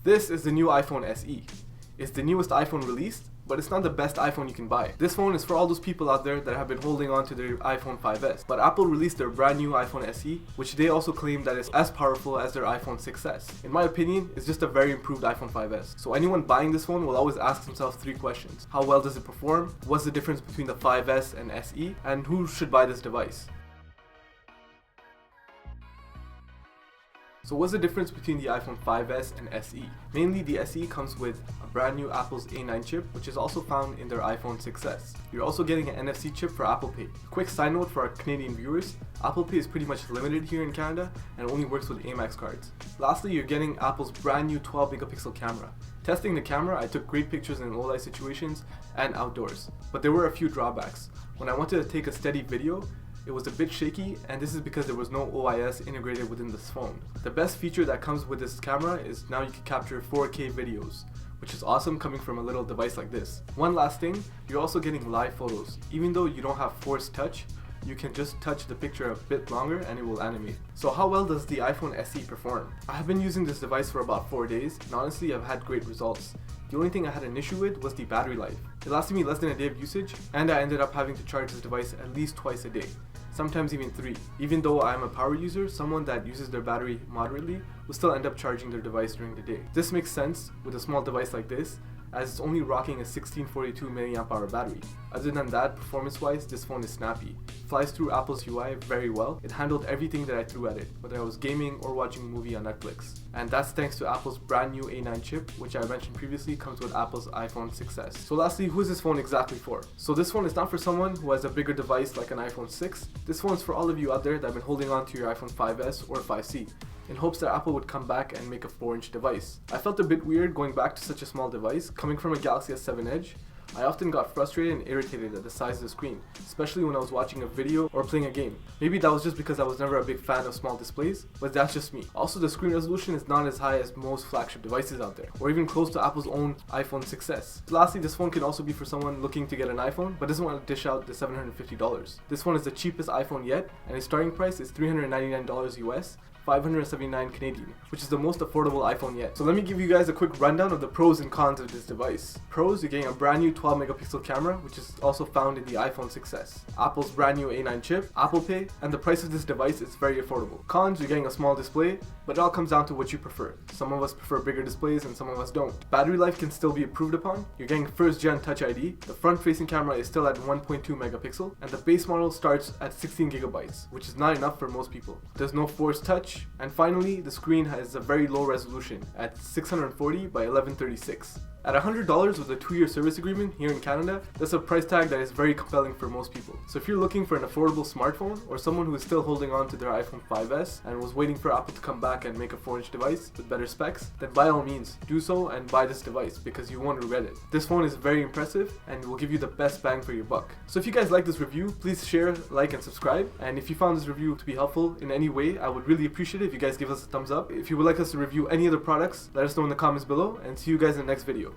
This is the new iPhone SE. It's the newest iPhone released, but it's not the best iPhone you can buy. This phone is for all those people out there that have been holding on to their iPhone 5S. But Apple released their brand new iPhone SE, which they also claim that is as powerful as their iPhone 6S. In my opinion, it's just a very improved iPhone 5S. So anyone buying this phone will always ask themselves three questions. How well does it perform? What's the difference between the 5S and SE? And who should buy this device? So what's the difference between the iPhone 5S and SE? Mainly the SE comes with a brand new Apple's A9 chip, which is also found in their iPhone 6S. You're also getting an NFC chip for Apple Pay. Quick side note for our Canadian viewers, Apple Pay is pretty much limited here in Canada and only works with Amex cards. Lastly, you're getting Apple's brand new 12 megapixel camera. Testing the camera, I took great pictures in low light situations and outdoors, but there were a few drawbacks. When I wanted to take a steady video, it was a bit shaky, and this is because there was no OIS integrated within this phone. The best feature that comes with this camera is now you can capture 4K videos, which is awesome coming from a little device like this. One last thing, you're also getting live photos. Even though you don't have force touch, you can just touch the picture a bit longer and it will animate. So how well does the iPhone SE perform? I have been using this device for about 4 days, and honestly I've had great results. The only thing I had an issue with was the battery life. It lasted me less than a day of usage, and I ended up having to charge this device at least twice a day. Sometimes even 3. Even though I am a power user, someone that uses their battery moderately will still end up charging their device during the day. This makes sense with a small device like this, as it's only rocking a 1642 mAh battery. Other than that, performance-wise, this phone is snappy. It flies through Apple's UI very well. It handled everything that I threw at it, whether I was gaming or watching a movie on Netflix. And that's thanks to Apple's brand new A9 chip, which I mentioned previously comes with Apple's iPhone 6S. So lastly, who is this phone exactly for? So this phone is not for someone who has a bigger device like an iPhone 6. This phone is for all of you out there that have been holding on to your iPhone 5S or 5C, in hopes that Apple would come back and make a 4-inch device. I felt a bit weird going back to such a small device. Coming from a Galaxy S7 Edge, I often got frustrated and irritated at the size of the screen, especially when I was watching a video or playing a game. Maybe that was just because I was never a big fan of small displays, but that's just me. Also, the screen resolution is not as high as most flagship devices out there, or even close to Apple's own iPhone 6S. Lastly, this phone can also be for someone looking to get an iPhone, but doesn't want to dish out the $750. This phone is the cheapest iPhone yet, and its starting price is $399 US, 579 Canadian, which is the most affordable iPhone yet. So let me give you guys a quick rundown of the pros and cons of this device. Pros, you're getting a brand new 12 megapixel camera, which is also found in the iPhone 6S. Apple's brand new A9 chip, Apple Pay, and the price of this device is very affordable. Cons, you're getting a small display, but it all comes down to what you prefer. Some of us prefer bigger displays and some of us don't. Battery life can still be improved upon. You're getting first gen Touch ID. The front facing camera is still at 1.2 megapixel, and the base model starts at 16 gigabytes, which is not enough for most people. There's no force touch. And finally, the screen has a very low resolution at 640 by 1136. At $100 with a 2-year service agreement here in Canada, that's a price tag that is very compelling for most people. So if you're looking for an affordable smartphone, or someone who is still holding on to their iPhone 5S and was waiting for Apple to come back and make a 4-inch device with better specs, then by all means, do so and buy this device because you won't regret it. This phone is very impressive and will give you the best bang for your buck. So if you guys like this review, please share, like, and subscribe. And if you found this review to be helpful in any way, I would really appreciate it if you guys give us a thumbs up. If you would like us to review any other products, let us know in the comments below, and see you guys in the next video.